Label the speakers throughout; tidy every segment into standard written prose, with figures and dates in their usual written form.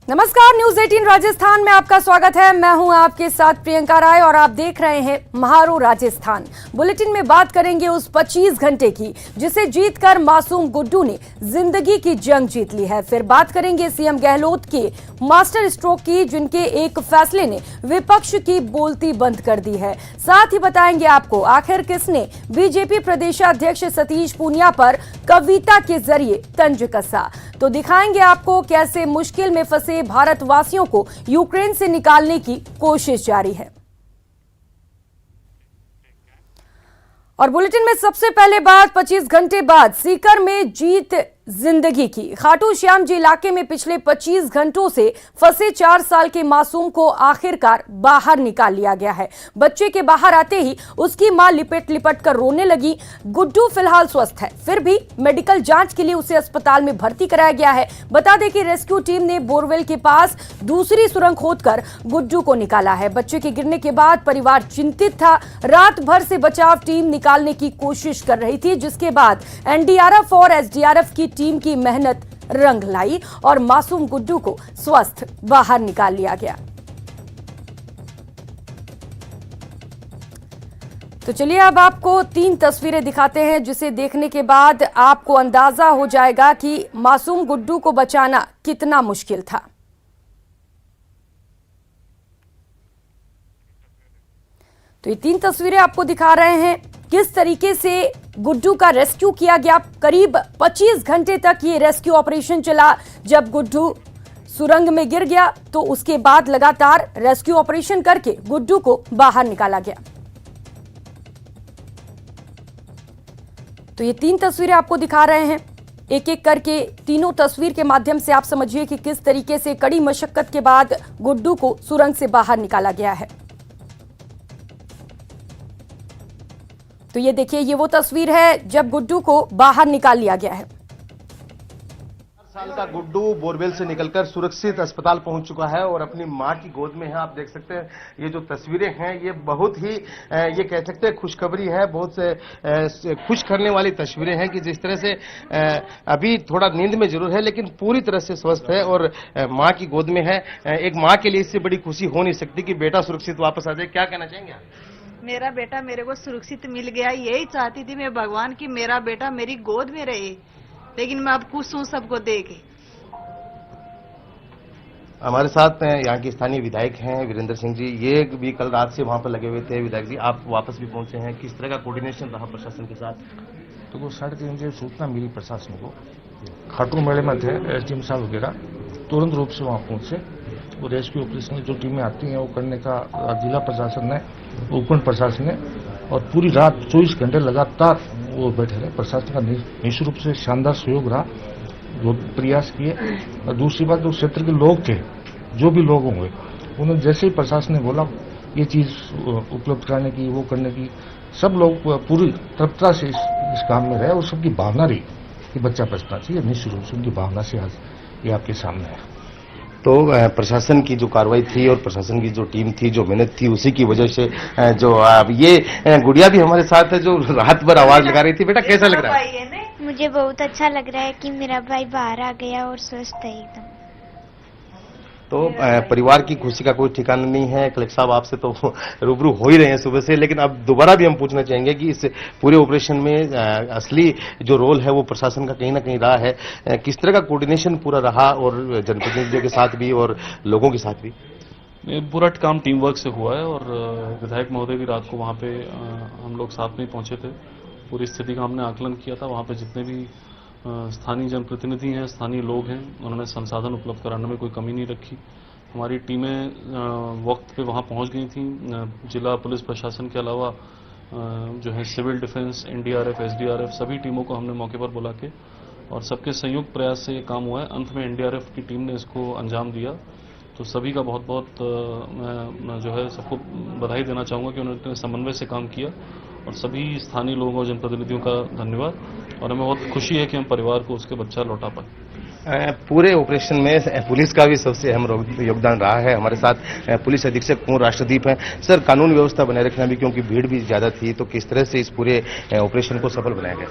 Speaker 1: नमस्कार, न्यूज 18 राजस्थान में आपका स्वागत है। मैं हूं आपके साथ प्रियंका राय और आप देख रहे हैं महारो राजस्थान। बुलेटिन में बात करेंगे उस 25 घंटे की जिसे जीतकर मासूम गुड्डू ने जिंदगी की जंग जीत ली है। फिर बात करेंगे सीएम गहलोत के मास्टर स्ट्रोक की, जिनके एक फैसले ने विपक्ष की बोलती बंद कर दी है। साथ ही बताएंगे आपको आखिर किसने बीजेपी प्रदेशाध्यक्ष सतीश पूनिया पर कविता के जरिए तंज कसा। तो दिखाएंगे आपको कैसे मुश्किल में फंसे भारतवासियों को यूक्रेन से निकालने की कोशिश जारी है। और बुलेटिन में सबसे पहले बात 25 घंटे बाद सीकर में जीत जिंदगी की। खाटू श्याम जी इलाके में पिछले 25 घंटों से फंसे 4 साल के मासूम को आखिरकार बाहर निकाल लिया गया है। बच्चे के बाहर आते ही उसकी मां लिपट लिपट कर रोने लगी। गुड्डू फिलहाल स्वस्थ है, फिर भी मेडिकल जांच के लिए उसे अस्पताल में भर्ती कराया गया है। बता दें कि रेस्क्यू टीम ने बोरवेल के पास दूसरी सुरंग खोदकर गुड्डू को निकाला है। बच्चे के गिरने के बाद परिवार चिंतित था। रात भर से बचाव टीम निकालने की कोशिश कर रही थी, जिसके बाद एनडीआरएफ और एसडीआरएफ की टीम की मेहनत रंग लाई और मासूम गुड्डू को स्वस्थ बाहर निकाल लिया गया। तो चलिए अब आपको 3 तस्वीरें दिखाते हैं, जिसे देखने के बाद आपको अंदाजा हो जाएगा कि मासूम गुड्डू को बचाना कितना मुश्किल था। तो ये 3 तस्वीरें आपको दिखा रहे हैं किस तरीके से गुड्डू का रेस्क्यू किया गया। करीब 25 घंटे तक ये रेस्क्यू ऑपरेशन चला। जब गुड्डू सुरंग में गिर गया तो उसके बाद लगातार रेस्क्यू ऑपरेशन करके गुड्डू को बाहर निकाला गया। तो ये 3 तस्वीरें आपको दिखा रहे हैं, एक एक करके तीनों तस्वीर के माध्यम से आप समझिए कि किस तरीके से कड़ी मशक्कत के बाद गुड्डू को सुरंग से बाहर निकाला गया है। तो ये देखिए, ये वो तस्वीर है जब गुड्डू को बाहर निकाल लिया गया है।
Speaker 2: 4 साल का गुड्डू बोरवेल से निकलकर सुरक्षित अस्पताल पहुंच चुका है और अपनी मां की गोद में है। आप देख सकते हैं ये जो तस्वीरें हैं ये बहुत ही ये कह सकते हैं खुशखबरी है, बहुत से खुश करने वाली तस्वीरें हैं कि जिस तरह से अभी थोड़ा नींद में जरूर है लेकिन पूरी तरह से स्वस्थ है और मां की गोद में है। एक मां के लिए इससे बड़ी खुशी हो नहीं सकती कि बेटा सुरक्षित वापस आ जाए। क्या कहना चाहेंगे आप?
Speaker 3: मेरा बेटा मेरे को सुरक्षित मिल गया, यही चाहती थी मैं भगवान की मेरा बेटा मेरी गोद में रहे, लेकिन मैं अब खुश हूँ सबको देके।
Speaker 2: हमारे साथ यहाँ के स्थानीय विधायक हैं वीरेंद्र सिंह जी, ये भी कल रात से वहाँ पर लगे हुए थे। विधायक जी, आप वापस भी पहुंचे हैं, किस तरह का कोऑर्डिनेशन रहा प्रशासन के साथ?
Speaker 4: तो 3:30 बजे सूचना मिली प्रशासन को, खाटू मेले में थे एसडीएम साहब वगैरह, तुरंत रूप से वहाँ पहुंचे और रेस्क्यू ऑपरेशन जो टीमें आती हैं वो करने का जिला प्रशासन ने, उपखंड प्रशासन ने, और पूरी रात 24 घंटे लगातार वो बैठे रहे। प्रशासन का निश्चित रूप से शानदार सहयोग रहा, जो प्रयास किए। और दूसरी बात, जो क्षेत्र के लोग थे, जो भी लोग होंगे, उन्होंने जैसे ही प्रशासन ने बोला ये चीज उपलब्ध कराने की, वो करने की, सब लोग पूरी तत्परता से इस काम में रहे और सबकी भावना रही कि बच्चा बचना चाहिए। निश्चित रूप से उनकी भावना से आज ये आपके सामने है।
Speaker 2: तो प्रशासन की जो कार्रवाई थी और प्रशासन की जो टीम थी, जो मेहनत थी, उसी की वजह से जो ये गुड़िया भी हमारे साथ है जो रात भर आवाज लगा रही थी। बेटा कैसा लग रहा है?
Speaker 5: मुझे बहुत अच्छा लग रहा है कि मेरा भाई बाहर आ गया और स्वस्थ है एकदम।
Speaker 2: तो परिवार की खुशी का कोई ठिकाना नहीं है। कलेक्टर साहब, आपसे तो रूबरू हो ही रहे हैं सुबह से, लेकिन अब दोबारा भी हम पूछना चाहेंगे कि इस पूरे ऑपरेशन में असली जो रोल है वो प्रशासन का कहीं ना कहीं रहा है। किस तरह का कोऑर्डिनेशन पूरा रहा और जनप्रतिनिधियों के साथ भी और लोगों के साथ भी?
Speaker 6: पूरा काम टीम वर्क से हुआ है और विधायक महोदय भी रात को वहाँ पे हम लोग साथ में पहुंचे थे। पूरी स्थिति का हमने आकलन किया था। वहाँ पे जितने भी स्थानीय जनप्रतिनिधि हैं, स्थानीय लोग हैं, उन्होंने संसाधन उपलब्ध कराने में कोई कमी नहीं रखी। हमारी टीमें वक्त पे वहाँ पहुँच गई थी। जिला पुलिस प्रशासन के अलावा जो है सिविल डिफेंस, एनडीआरएफ, एसडीआरएफ, सभी टीमों को हमने मौके पर बुला के और सबके संयुक्त प्रयास से ये काम हुआ है। अंत में एनडीआरएफ की टीम ने इसको अंजाम दिया। तो सभी का बहुत बहुत मैं जो है सबको बधाई देना चाहूँगा कि उन्होंने समन्वय से काम किया और सभी स्थानीय लोगों और जनप्रतिनिधियों का धन्यवाद। और हमें बहुत खुशी है कि हम परिवार को उसके बच्चा लौटा पाए।
Speaker 2: पूरे ऑपरेशन में पुलिस का भी सबसे अहम योगदान रहा है। हमारे साथ पुलिस अधीक्षक कुंवर राष्ट्रदीप हैं। सर, कानून व्यवस्था बनाए रखना भी, क्योंकि भीड़ भी ज्यादा थी, तो किस तरह से इस पूरे ऑपरेशन को सफल बनाया गया?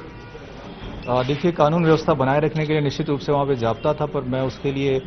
Speaker 7: देखिए, कानून व्यवस्था बनाए रखने के लिए निश्चित रूप से वहाँ पे जाब्ता था, पर मैं उसके लिए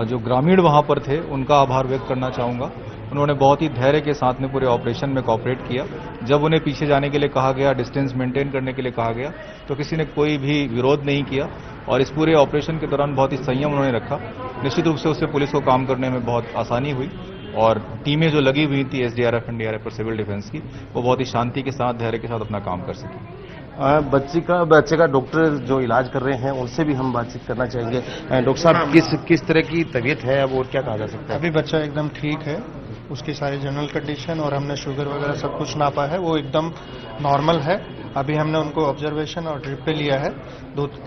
Speaker 7: जो ग्रामीण वहाँ पर थे उनका आभार व्यक्त करना चाहूँगा। उन्होंने बहुत ही धैर्य के साथ में पूरे ऑपरेशन में कोऑपरेट किया। जब उन्हें पीछे जाने के लिए कहा गया, डिस्टेंस मेंटेन करने के लिए कहा गया, तो किसी ने कोई भी विरोध नहीं किया और इस पूरे ऑपरेशन के दौरान बहुत ही संयम उन्होंने रखा। निश्चित रूप से उससे पुलिस को काम करने में बहुत आसानी हुई और टीमें जो लगी हुई थी एसडीआरएफ, एनडीआरएफ और सिविल डिफेंस की, वो बहुत ही शांति के साथ, धैर्य के साथ अपना काम कर सकी।
Speaker 2: बच्चे का डॉक्टर जो इलाज कर रहे हैं उनसे भी हम बातचीत करना चाहेंगे। डॉक्टर साहब, किस तरह की तबीयत है अब और क्या कहा जा सकता है?
Speaker 8: अभी बच्चा एकदम ठीक है, उसकी सारी जनरल कंडीशन और हमने शुगर वगैरह सब कुछ नापा है, वो एकदम नॉर्मल है। अभी हमने उनको ऑब्जर्वेशन और ड्रिप पे लिया है।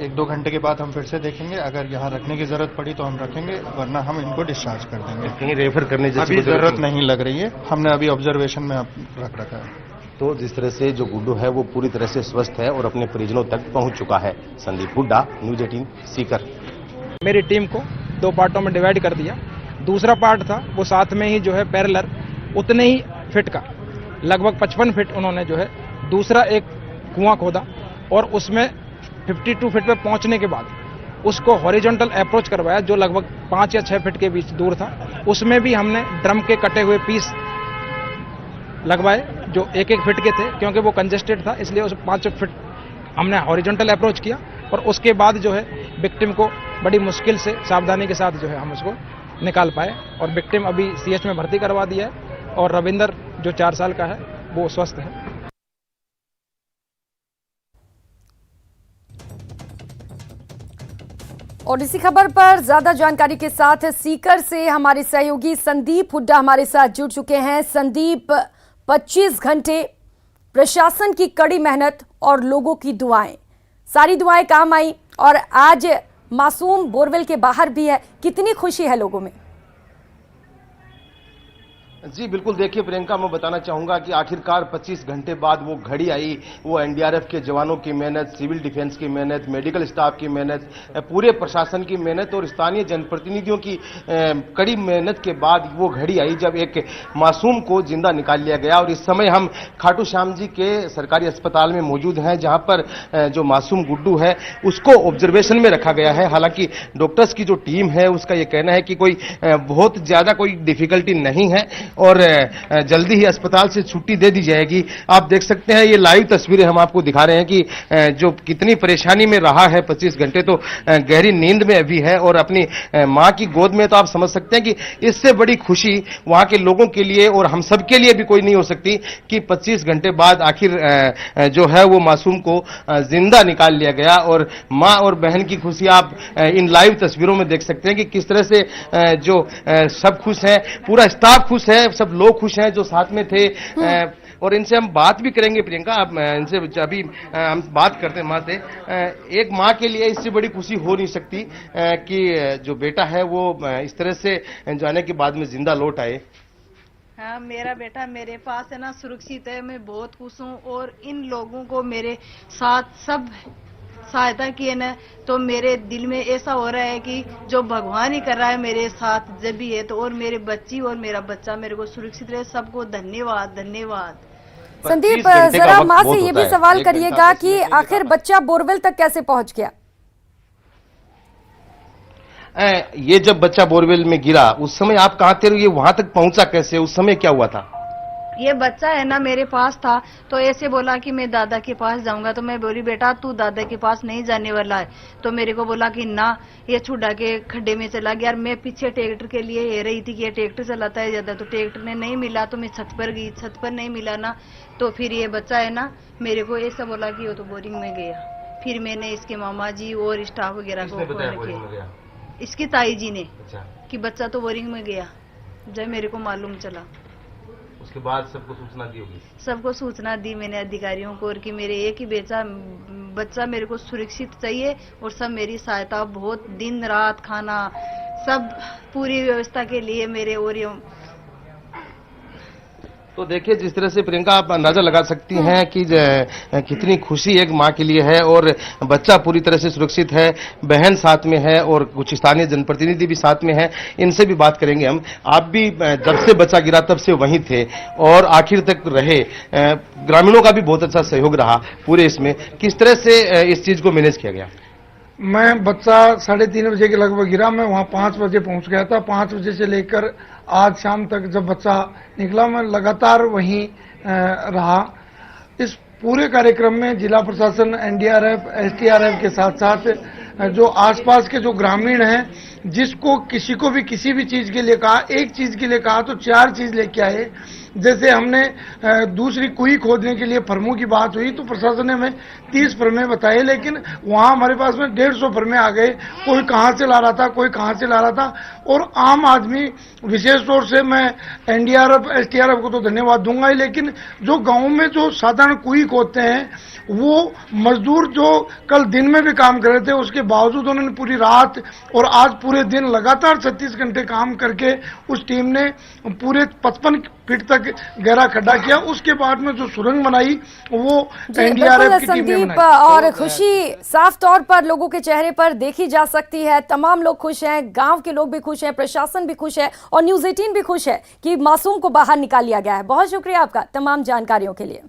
Speaker 8: 1-2 घंटे के बाद हम फिर से देखेंगे, अगर यहाँ रखने की जरूरत पड़ी तो हम रखेंगे, वरना हम इनको डिस्चार्ज कर देंगे।
Speaker 2: कहीं रेफर करने
Speaker 8: अभी जरूरत नहीं लग रही है, हमने अभी ऑब्जर्वेशन में रख रखा है।
Speaker 2: तो जिस तरह से जो गुड्डू है वो पूरी तरह से स्वस्थ है और अपने परिजनों तक पहुंच चुका है। संदीप हुड्डा, न्यूज 18 सीकर।
Speaker 9: मेरी टीम को 2 पार्टों में डिवाइड कर दिया। दूसरा पार्ट था वो साथ में ही जो है पैरेलल उतने ही फीट का, लगभग 55 फीट उन्होंने जो है दूसरा एक कुआं खोदा और उसमें 52 फीट पे पहुंचने के बाद उसको हॉरिजॉन्टल अप्रोच करवाया, जो लगभग 5 या 6 फीट के बीच दूर था। उसमें भी हमने ड्रम के कटे हुए पीस लगवाए जो 1-1 फीट के थे, क्योंकि वो कंजेस्टेड था, इसलिए उस 5 फीट हमने हॉरिजॉन्टल अप्रोच किया और उसके बाद जो है विक्टिम को बड़ी मुश्किल से सावधानी के साथ जो है हम उसको निकाल पाए और विक्टिम अभी सीएच में भर्ती करवा दिया है और रविंदर जो 4 साल का है वो स्वस्थ है।
Speaker 1: और इसी खबर पर ज्यादा जानकारी के साथ सीकर से हमारे सहयोगी संदीप हुड्डा हमारे साथ जुड़ चुके हैं। संदीप, 25 घंटे प्रशासन की कड़ी मेहनत और लोगों की दुआएं, सारी दुआएं काम आई और आज मासूम बोरवेल के बाहर भी है। कितनी खुशी है लोगों में?
Speaker 2: जी बिल्कुल, देखिए प्रियंका, मैं बताना चाहूंगा कि आखिरकार 25 घंटे बाद वो घड़ी आई। वो एनडीआरएफ के जवानों की मेहनत, सिविल डिफेंस की मेहनत, मेडिकल स्टाफ की मेहनत, पूरे प्रशासन की मेहनत और स्थानीय जनप्रतिनिधियों की कड़ी मेहनत के बाद वो घड़ी आई जब एक मासूम को जिंदा निकाल लिया गया। और इस समय हम खाटू श्याम जी के सरकारी अस्पताल में मौजूद हैं, जहां पर जो मासूम गुड्डू है उसको ऑब्जर्वेशन में रखा गया है। हालांकि डॉक्टर्स की जो टीम है उसका यह कहना है कि कोई बहुत ज्यादा कोई डिफिकल्टी नहीं है और जल्दी ही अस्पताल से छुट्टी दे दी जाएगी। आप देख सकते हैं, ये लाइव तस्वीरें हम आपको दिखा रहे हैं कि जो कितनी परेशानी में रहा है 25 घंटे, तो गहरी नींद में अभी है और अपनी मां की गोद में। तो आप समझ सकते हैं कि इससे बड़ी खुशी वहां के लोगों के लिए और हम सब के लिए भी कोई नहीं हो सकती कि 25 घंटे बाद आखिर जो है वो मासूम को जिंदा निकाल लिया गया। और मां और बहन की खुशी आप इन लाइव तस्वीरों में देख सकते हैं कि किस तरह से जो सब खुश हैं, पूरा स्टाफ खुश है, सब लोग खुश हैं जो साथ में थे। और इनसे हम बात भी करेंगे प्रियंका, आप इनसे अभी हम बात करते हैं मां से। एक मां के लिए इससे बड़ी खुशी हो नहीं सकती कि जो बेटा है वो इस तरह से जाने के बाद में जिंदा लौट आए।
Speaker 3: हाँ, मेरा बेटा मेरे पास है ना, सुरक्षित है। मैं बहुत खुश हूँ और इन लोगों को मेरे साथ सब सहायता की है ना, तो मेरे दिल में ऐसा हो रहा है कि जो भगवान ही कर रहा है मेरे साथ जब भी है तो। और मेरे बच्ची और मेरा बच्चा मेरे को सुरक्षित रहे। सबको धन्यवाद धन्यवाद।
Speaker 1: संदीप, जरा माँ से ये भी सवाल करिएगा कि आखिर बच्चा बोरवेल तक कैसे पहुंच गया?
Speaker 2: ये जब बच्चा बोरवेल में गिरा उस समय आप कहाँ थे? ये वहां तक पहुंचा कैसे? उस समय क्या हुआ था?
Speaker 3: ये बच्चा है ना मेरे पास था, तो ऐसे बोला कि मैं दादा के पास जाऊंगा। तो मैं बोली बेटा तू दादा के पास नहीं जाने वाला है। तो मेरे को बोला कि ना, ये छुड़ा के खड्डे में चला गया। और मैं पीछे ट्रैक्टर के लिए हे रही थी कि ये ट्रैक्टर चलाता है ज्यादा, तो ट्रैक्टर ने नहीं मिला। तो मैं छत पर गई, छत पर नहीं मिला ना, तो फिर ये बच्चा है ना मेरे को ऐसा बोला कि वो तो बोरिंग में गया। फिर मैंने इसके मामा जी और स्टाफ वगैरह को फोन किया, इसकी ताई जी ने कि बच्चा तो बोरिंग में गया, जब मेरे को मालूम चला।
Speaker 2: उसके बाद सबको सूचना दी होगी?
Speaker 3: सबको सूचना दी मैंने अधिकारियों को, और कि मेरे एक ही बच्चा मेरे को सुरक्षित चाहिए और सब मेरी सहायता, बहुत दिन रात खाना सब पूरी व्यवस्था के लिए मेरे। और
Speaker 2: तो देखिए जिस तरह से प्रियंका आप अंदाजा लगा सकती हैं कि कितनी खुशी एक माँ के लिए है और बच्चा पूरी तरह से सुरक्षित है, बहन साथ में है और कुछ स्थानीय जनप्रतिनिधि भी साथ में है। इनसे भी बात करेंगे हम। आप भी जब से बच्चा गिरा तब से वहीं थे और आखिर तक रहे। ग्रामीणों का भी बहुत अच्छा सहयोग रहा पूरे इसमें। किस तरह से इस चीज को मैनेज किया गया?
Speaker 10: मैं बच्चा 3:30 बजे के लगभग गिरा, मैं वहाँ 5 बजे पहुँच गया था। 5 बजे से लेकर आज शाम तक जब बच्चा निकला मैं लगातार वहीं रहा। इस पूरे कार्यक्रम में जिला प्रशासन, एनडीआरएफ, एसडीआरएफ के साथ साथ जो आसपास के जो ग्रामीण हैं, जिसको किसी को भी किसी भी चीज के लिए कहा, एक चीज के लिए कहा तो 4 चीज लेके आए। जैसे हमने दूसरी कुई खोदने के लिए फर्मों की बात हुई तो प्रशासन ने हमें 30 फर्मे बताए, लेकिन वहां हमारे पास में 150 फर्मे आ गए। कोई कहां से ला रहा था, कोई कहां से ला रहा था। और आम आदमी, विशेष तौर से मैं एनडीआरएफ, एसटीआरएफ को तो धन्यवाद दूंगा ही, लेकिन जो गाँव में जो साधारण कुई खोदते हैं, वो मजदूर जो कल दिन में भी काम कर रहे थे, उसके बावजूद उन्होंने पूरी रात और आज पूरे दिन लगातार 36 घंटे काम करके उस टीम ने पूरे 55 फीट तक गहरा खड्डा किया। उसके बाद में जो सुरंग बनाई वो एनडीआरएफ की टीम ने बनाई।
Speaker 1: और खुशी साफ तौर पर लोगों के चेहरे पर देखी जा सकती है। तमाम लोग खुश हैं, गांव के लोग भी खुश हैं, प्रशासन भी खुश है और न्यूज़ 18 भी खुश है कि मासूम को बाहर निकाल लिया गया है। बहुत शुक्रिया आपका तमाम जानकारियों के लिए।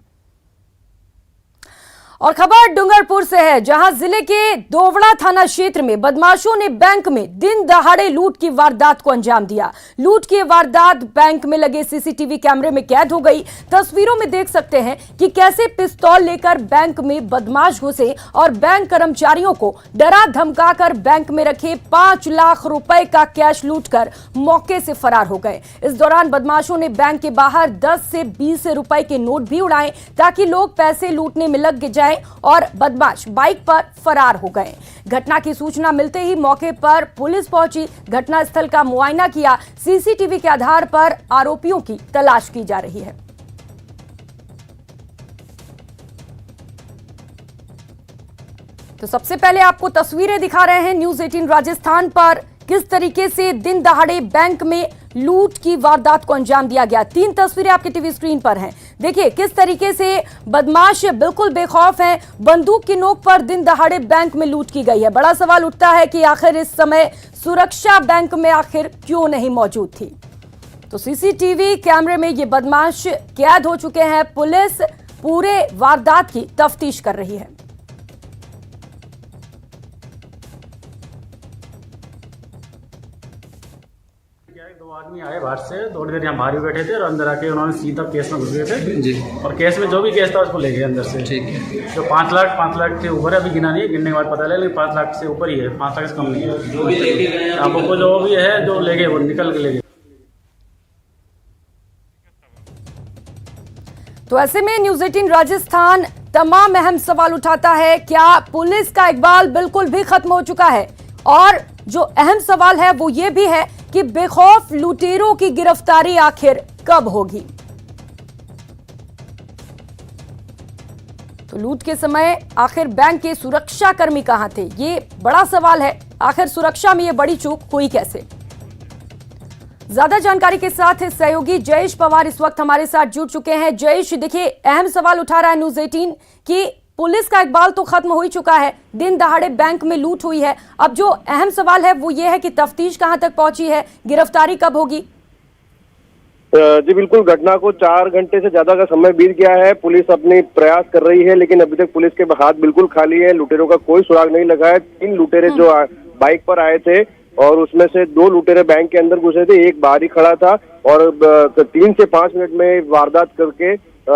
Speaker 1: और खबर डूंगरपुर से है, जहां जिले के दोवड़ा थाना क्षेत्र में बदमाशों ने बैंक में दिन दहाड़े लूट की वारदात को अंजाम दिया। लूट की वारदात बैंक में लगे सीसीटीवी कैमरे में कैद हो गई। तस्वीरों में देख सकते हैं कि कैसे पिस्तौल लेकर बैंक में बदमाश घुसे और बैंक कर्मचारियों को डरा धमकाकर बैंक में रखे 5 लाख रुपए का कैश लूटकर मौके से फरार हो गए। इस दौरान बदमाशों ने बैंक के बाहर 10 से 20 रुपए के नोट भी उड़ाए ताकि लोग पैसे लूटने में लग जाए और बदमाश बाइक पर फरार हो गए। घटना की सूचना मिलते ही मौके पर पुलिस पहुंची, घटनास्थल का मुआयना किया। सीसीटीवी के आधार पर आरोपियों की तलाश की जा रही है। तो सबसे पहले आपको तस्वीरें दिखा रहे हैं न्यूज़ 18 राजस्थान पर, किस तरीके से दिन दहाड़े बैंक में लूट की वारदात को अंजाम दिया गया। 3 तस्वीरें आपके टीवी स्क्रीन पर हैं। देखिए किस तरीके से बदमाश बिल्कुल बेखौफ हैं। बंदूक की नोक पर दिन दहाड़े बैंक में लूट की गई है। बड़ा सवाल उठता है कि आखिर इस समय सुरक्षा बैंक में आखिर क्यों नहीं मौजूद थी। तो सीसीटीवी कैमरे में ये बदमाश कैद हो चुके हैं। पुलिस पूरे वारदात की तफ्तीश कर रही है।
Speaker 11: दो आदमी आए बाहर से, थोड़ी देर यहाँ बाहर ही बैठे थे और अंदर आके उन्होंने सीधा केस में घुस गए थे जी। और केस में जो भी केस था उसको ले गए अंदर से। ठीक है। जो 5 लाख के ऊपर अभी गिना नहीं है, गिनने के बाद पता लगा, लेकिन 5 लाख से ऊपर ही है, 5 लाख से कम नहीं है। जो भी लेके गए आपको, जो भी है जो ले गए वो निकल के ले गए।
Speaker 1: तो ऐसे में न्यूज़ 18 राजस्थान तमाम अहम सवाल उठाता है। क्या पुलिस का इकबाल बिल्कुल भी खत्म हो चुका है? और जो अहम सवाल है वो ये भी है कि बेखौफ लुटेरों की गिरफ्तारी आखिर कब होगी। तो लूट के समय आखिर बैंक के सुरक्षा कर्मी कहां थे, ये बड़ा सवाल है। आखिर सुरक्षा में ये बड़ी चूक हुई कैसे? ज्यादा जानकारी के साथ सहयोगी जयेश पवार इस वक्त हमारे साथ जुड़ चुके हैं। जयेश, देखिए अहम सवाल उठा रहा है न्यूज़ 18 कि पुलिस का इकबाल तो खत्म हो ही चुका है, दिन दहाड़े बैंक में लूट हुई है। अब जो अहम सवाल है वो ये है कि तफ्तीश कहां तक पहुंची है, गिरफ्तारी कब होगी?
Speaker 12: जी बिल्कुल, घटना को 4 घंटे से ज्यादा का समय बीत गया है। पुलिस अपनी प्रयास कर रही है, लेकिन अभी तक पुलिस के हाथ बिल्कुल खाली है। लुटेरों का कोई सुराग नहीं लगा है। 3 लुटेरे जो बाइक पर आए थे और उसमें से 2 लुटेरे बैंक के अंदर घुसे थे, एक बाहर ही खड़ा था और 3 से 5 मिनट में वारदात करके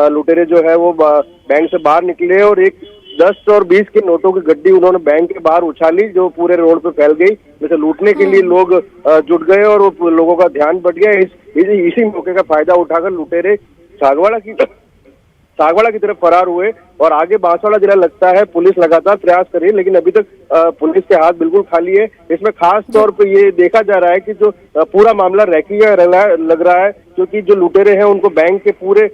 Speaker 12: लुटेरे जो है वो बैंक से बाहर निकले और एक 10 और 20 के नोटों की गड्डी उन्होंने बैंक के बाहर उछाली, जो पूरे रोड पे फैल गई। जैसे लूटने के लिए लोग जुट गए और वो लोगों का ध्यान बढ़ गया। इसी मौके का फायदा उठाकर लुटेरे सागवाड़ा की तरफ फरार हुए और आगे बांसवाड़ा जिला लगता है। पुलिस लगातार प्रयास कर रही है, लेकिन अभी तक पुलिस के हाथ बिल्कुल खाली है। इसमें खास तौर पे ये देखा जा रहा है कि जो पूरा मामला रैकी लग रहा है, क्योंकि जो लुटेरे हैं उनको बैंक के पूरे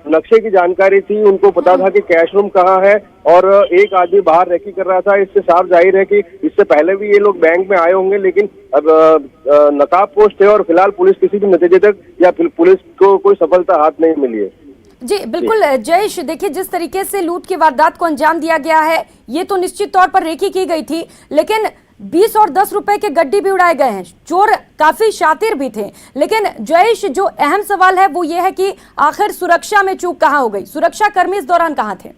Speaker 12: नक्शे की जानकारी थी, उनको पता था कि कैश रूम कहाँ है और एक आदमी बाहर रेकी कर रहा था। इससे साफ जाहिर है कि इससे पहले भी ये लोग बैंक में आए होंगे, लेकिन अब नकाबपोश थे और फिलहाल पुलिस किसी भी नतीजे तक या पुलिस को कोई सफलता हाथ नहीं मिली है।
Speaker 1: जी बिल्कुल जयेश, देखिए जिस तरीके से लूट की वारदात को अंजाम दिया गया है, ये तो निश्चित तौर पर रेकी की गई थी, लेकिन 20 और 10 रुपए के गड्डी भी उड़ाए गए हैं। चोर काफी शातिर भी थे, लेकिन जयेश जो अहम सवाल है वो ये है कि आखिर सुरक्षा में चूक कहाँ हो गई? सुरक्षा कर्मी इस दौरान कहाँ थे?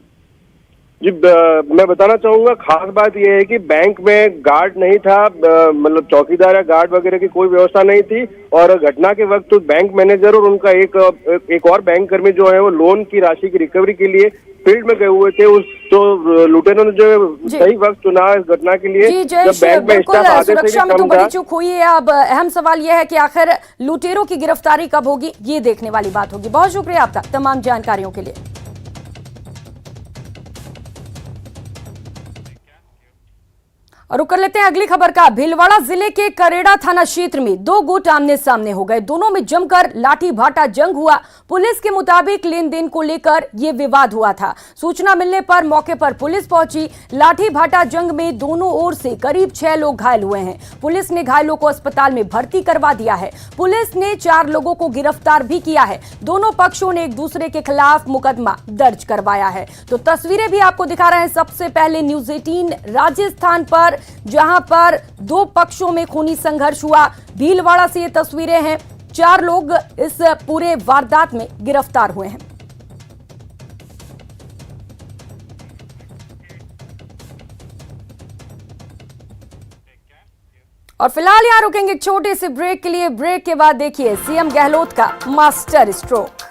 Speaker 12: जी मैं बताना चाहूंगा, खास बात यह है कि बैंक में गार्ड नहीं था, मतलब चौकीदार या गार्ड वगैरह की कोई व्यवस्था नहीं थी और घटना के वक्त तो बैंक मैनेजर और उनका एक और बैंक कर्मी जो है वो लोन की राशि की रिकवरी के लिए फील्ड में गए हुए थे। तो लुटेरों ने जो सही वक्त चुना इस घटना के लिए।
Speaker 1: जी जयेश, बिल्कुल सुरक्षा में तो बड़ी चूक हुई है। अब अहम सवाल यह है कि आखिर लुटेरों की गिरफ्तारी कब होगी, ये देखने वाली बात होगी। बहुत शुक्रिया आपका तमाम जानकारियों के लिए। और रुक कर लेते हैं अगली खबर का। भीलवाड़ा जिले के करेड़ा थाना क्षेत्र में दो गुट आमने सामने हो गए। दोनों में जमकर लाठी भाटा जंग हुआ। पुलिस के मुताबिक लेन देन को लेकर यह विवाद हुआ था। सूचना मिलने पर मौके पर पुलिस पहुंची। लाठी भाटा जंग में दोनों ओर से करीब 6 लोग घायल हुए हैं। पुलिस ने घायलों को अस्पताल में भर्ती करवा दिया है। पुलिस ने 4 लोगों को गिरफ्तार भी किया है। दोनों पक्षों ने एक दूसरे के खिलाफ मुकदमा दर्ज करवाया है। तो तस्वीरें भी आपको दिखा रहे हैं। सबसे पहले न्यूज़ 18 राजस्थान पर, जहां पर 2 पक्षों में खूनी संघर्ष हुआ। भीलवाड़ा से ये तस्वीरें हैं। 4 लोग इस पूरे वारदात में गिरफ्तार हुए हैं। और फिलहाल यहां रुकेंगे एक छोटे से ब्रेक के लिए। ब्रेक के बाद देखिए सीएम गहलोत का मास्टर स्ट्रोक।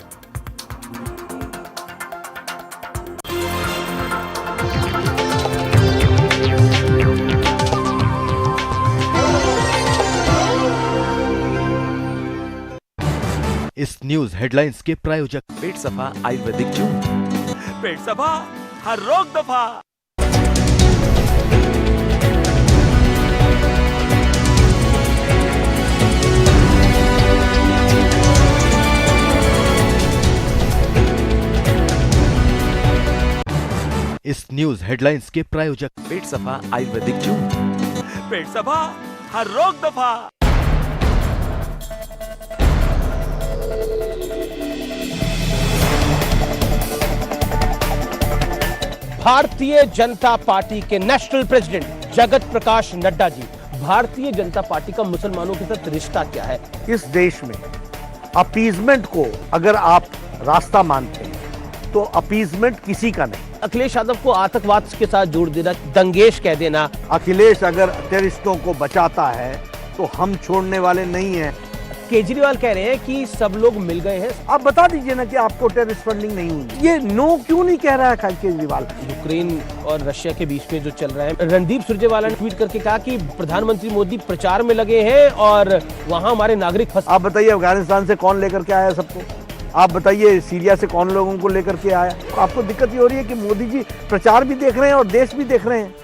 Speaker 13: इस न्यूज हेडलाइंस के प्रायोजक पेट सफा आयुर्वेदिक चूर्ण।
Speaker 14: पेट सफा हर रोग दफा।
Speaker 13: इस न्यूज हेडलाइंस के प्रायोजक पेट सफा आयुर्वेदिक चूर्ण।
Speaker 14: पेट सफा हर रोग दफा।
Speaker 15: भारतीय जनता पार्टी के national president Jagat Prakash Nadda ji, Bharatiya Janata party का मुसलमानों के साथ रिश्ता क्या है?
Speaker 16: इस देश में अपीजमेंट को अगर आप रास्ता मानते हैं तो अपीजमेंट किसी का नहीं।
Speaker 15: अखिलेश यादव को आतंकवाद के साथ जोड़ देना, दंगेश कह देना।
Speaker 16: अखिलेश अगर टेररिस्टों को बचाता है तो हम छोड़ने वाले नहीं हैं।
Speaker 15: केजरीवाल कह रहे हैं कि सब लोग मिल गए हैं।
Speaker 16: आप बता दीजिए ना कि आपको टेररिस्ट फंडिंग नहीं हुई। ये नो क्यों नहीं कह रहा है केजरीवाल?
Speaker 15: यूक्रेन और रशिया के बीच में जो चल रहा है, रणदीप सुरजेवाला ने ट्वीट करके कहा कि प्रधानमंत्री मोदी प्रचार में लगे हैं और वहां हमारे नागरिक फंस।
Speaker 16: आप बताइए अफगानिस्तान से कौन लेकर के आया सबको? आप बताइए सीरिया से कौन लोगों को लेकर के आया? आपको दिक्कत ये हो रही है कि मोदी जी प्रचार भी देख रहे हैं और देश भी देख रहे हैं।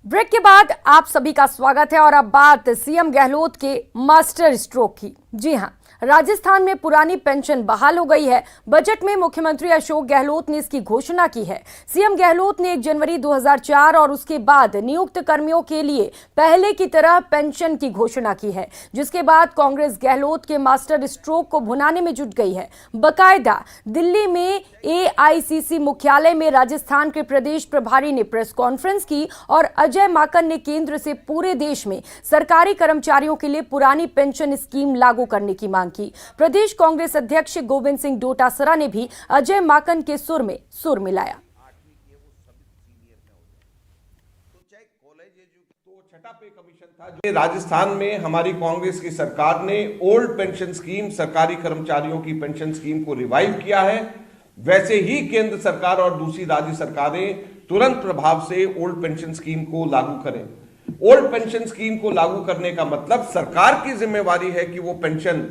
Speaker 1: ब्रेक के बाद आप सभी का स्वागत है और अब बात सीएम गहलोत के मास्टर स्ट्रोक की। जी हां, राजस्थान में पुरानी पेंशन बहाल हो गई है। बजट में मुख्यमंत्री अशोक गहलोत ने इसकी घोषणा की है। सीएम गहलोत ने 1 जनवरी 2004 और उसके बाद नियुक्त कर्मियों के लिए पहले की तरह पेंशन की घोषणा की है, जिसके बाद कांग्रेस गहलोत के मास्टर स्ट्रोक को भुनाने में जुट गई है। बकायदा दिल्ली में एआईसीसी मुख्यालय में राजस्थान के प्रदेश प्रभारी ने प्रेस कॉन्फ्रेंस की और अजय माकन ने केंद्र से पूरे देश में सरकारी कर्मचारियों के लिए पुरानी पेंशन स्कीम लागू करने की मांग की। प्रदेश कांग्रेस अध्यक्ष गोविंद सिंह डोटासरा ने भी अजय माकन के सुर में सुर मिलाया।
Speaker 17: राजस्थान में हमारी कांग्रेस की सरकार ने ओल्ड पेंशन स्कीम, सरकारी कर्मचारियों की पेंशन स्कीम को रिवाइव किया है। वैसे ही केंद्र सरकार और दूसरी राज्य सरकारें तुरंत प्रभाव से ओल्ड पेंशन स्कीम को लागू करें। ओल्ड पेंशन स्कीम को लागू करने का मतलब सरकार की जिम्मेवारी है कि वो पेंशन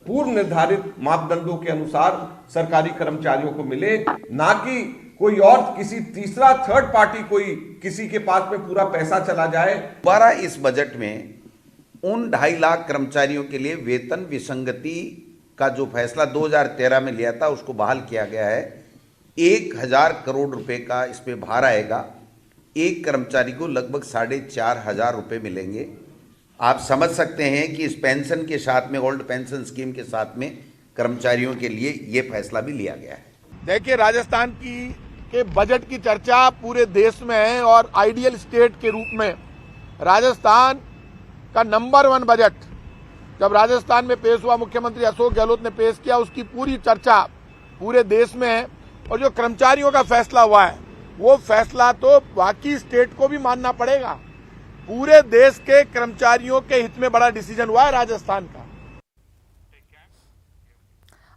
Speaker 17: पूर्व निर्धारित मापदंडों के अनुसार सरकारी कर्मचारियों को मिले, ना कि कोई और किसी तीसरा थर्ड पार्टी कोई किसी के पास में पूरा पैसा चला जाए।
Speaker 18: दोबारा इस बजट में उन 2.5 लाख कर्मचारियों के लिए वेतन विसंगति का जो फैसला 2013 में लिया था उसको बहाल किया गया है। 1000 करोड़ रुपए का इस पे भार आएगा। एक कर्मचारी को लगभग 4,500 रुपए मिलेंगे। आप समझ सकते हैं कि इस पेंशन के साथ में, ओल्ड पेंशन स्कीम के साथ में कर्मचारियों के लिए ये फैसला भी लिया गया है।
Speaker 19: देखिए, राजस्थान के बजट की चर्चा पूरे देश में है और आइडियल स्टेट के रूप में राजस्थान का नंबर 1 बजट जब राजस्थान में पेश हुआ, मुख्यमंत्री अशोक गहलोत ने पेश किया, उसकी पूरी चर्चा पूरे देश में है। और जो कर्मचारियों का फैसला हुआ है वो फैसला तो बाकी स्टेट को भी मानना पड़ेगा। पूरे देश के कर्मचारियों के हित में बड़ा डिसीजन हुआ है राजस्थान का।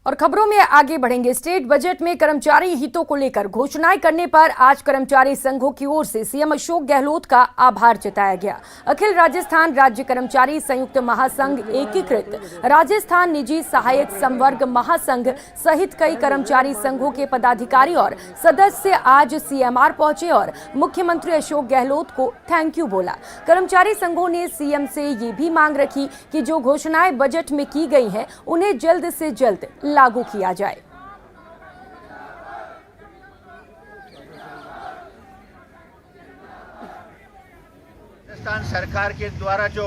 Speaker 1: और खबरों में आगे बढ़ेंगे। स्टेट बजट में कर्मचारी हितों को लेकर घोषणाएं करने पर आज कर्मचारी संघों की ओर से सीएम अशोक गहलोत का आभार जताया गया। अखिल राजस्थान राज्य कर्मचारी संयुक्त महासंघ, एकीकृत राजस्थान निजी सहायक संवर्ग महासंघ सहित कई कर्मचारी संघों के पदाधिकारी और सदस्य आज सीएमआर पहुंचे और मुख्यमंत्री अशोक गहलोत को थैंक यू बोला। कर्मचारी संघों ने सीएम से ये भी मांग रखी कि जो घोषणाएं बजट में की गई हैं उन्हें जल्द से जल्द लागू किया जाए।
Speaker 20: राजस्थान सरकार के द्वारा जो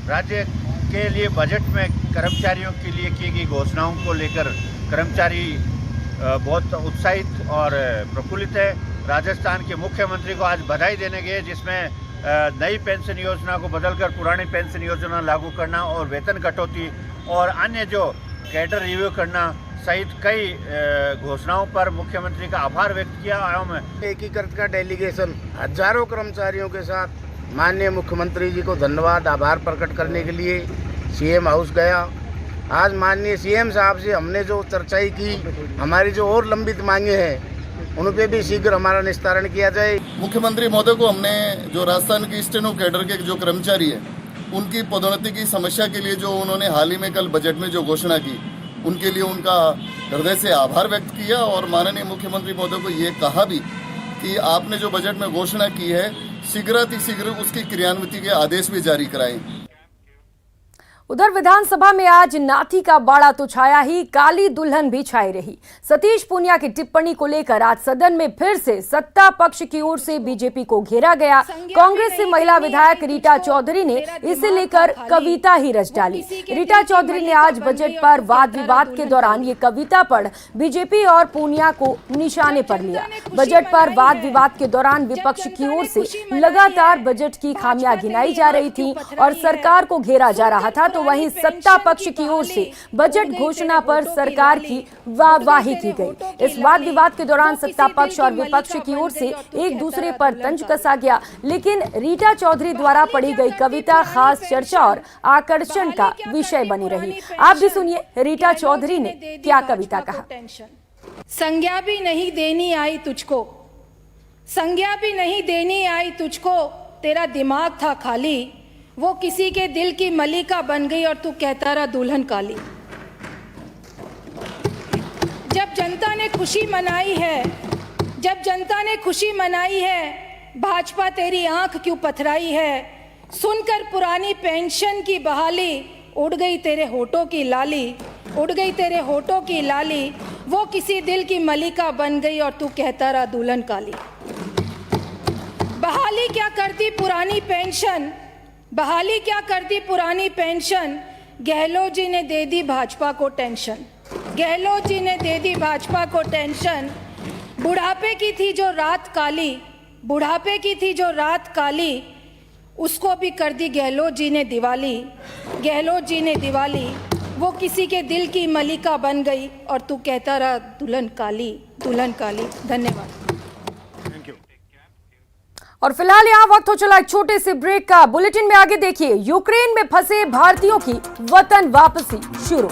Speaker 20: राज्य के लिए बजट में कर्मचारियों के लिए की गई घोषणाओं को लेकर कर्मचारी बहुत उत्साहित और प्रफुल्लित है। राजस्थान के मुख्यमंत्री को आज बधाई देने गए, जिसमें नई पेंशन योजना को बदलकर पुरानी पेंशन योजना लागू करना और वेतन कटौती और अन्य जो कैडर रिव्यू करना सहित कई घोषणाओं पर मुख्यमंत्री का आभार व्यक्त किया।
Speaker 21: एकीकृत का डेलीगेशन हजारों कर्मचारियों के साथ माननीय मुख्यमंत्री जी को धन्यवाद, आभार प्रकट करने के लिए सीएम हाउस गया। आज माननीय सीएम साहब से हमने जो चर्चाई की, हमारी जो और लंबित मांगे हैं उन पे भी शीघ्र हमारा निस्तारण किया जाए।
Speaker 22: मुख्यमंत्री महोदय को हमने जो राजस्थान के स्टेनो कैडर के जो कर्मचारी है उनकी पदोन्नति की समस्या के लिए जो उन्होंने हाल ही में कल बजट में जो घोषणा की, उनके लिए उनका हृदय से आभार व्यक्त किया और माननीय मुख्यमंत्री महोदय को ये कहा भी कि आपने जो बजट में घोषणा की है शीघ्र उसकी क्रियान्विति के आदेश भी जारी कराएं।
Speaker 1: उधर विधानसभा में आज नाथी का बाड़ा तो छाया ही, काली दुल्हन भी छाई रही। सतीश पूनिया की टिप्पणी को लेकर आज सदन में फिर से सत्ता पक्ष की ओर से बीजेपी को घेरा गया। कांग्रेस से महिला विधायक रीटा चौधरी ने इसे लेकर कविता ही रच डाली। रीटा चौधरी ने आज बजट पर वाद विवाद के दौरान ये कविता पढ़ बीजेपी और पूनिया को निशाने पर लिया। बजट पर वाद विवाद के दौरान विपक्ष की ओर से लगातार बजट की खामियां गिनाई जा रही थी और सरकार को घेरा जा रहा था, तो वहीं सत्ता पक्ष की ओर से बजट घोषणा पर सरकार की वाहवाही की गई। इस वाद विवाद के दौरान सत्ता पक्ष और विपक्ष की ओर से एक दूसरे पर तंज कसा गया, लेकिन रीटा चौधरी द्वारा पढ़ी गई कविता खास चर्चा और आकर्षण का विषय बनी रही। आप भी सुनिए रीटा चौधरी ने क्या कविता कहा।
Speaker 23: संज्ञा भी नहीं देनी आई तुझको, संज्ञा भी नहीं देनी आई तुझको, तेरा दिमाग था खाली, वो किसी के दिल की मलिका बन गई और तू कहता रहा दुल्हन काली। जब जनता ने खुशी मनाई है, जब जनता ने खुशी मनाई है, भाजपा तेरी आंख क्यों पथराई है। सुनकर पुरानी पेंशन की बहाली, उड़ गई तेरे होठों की लाली, उड़ गई तेरे होठों की लाली, वो किसी दिल की मलिका बन गई और तू कहता रहा दुल्हन काली। बहाली क्या करती पुरानी पेंशन, बहाली क्या करती पुरानी पेंशन, गहलोत जी ने दे दी भाजपा को टेंशन, गहलोत जी ने दे दी भाजपा को टेंशन। बुढ़ापे की थी जो रात काली, बुढ़ापे की थी जो रात काली, उसको भी कर दी गहलोत जी ने दिवाली, गहलोत जी ने दिवाली, वो किसी के दिल की मलिका बन गई और तू कहता रहा दुल्हन काली, दुल्हन काली। धन्यवाद।
Speaker 1: और फिलहाल यहाँ वक्त हो चला एक छोटे से ब्रेक का। बुलेटिन में आगे देखिए, यूक्रेन में फंसे भारतीयों की वतन वापसी शुरू।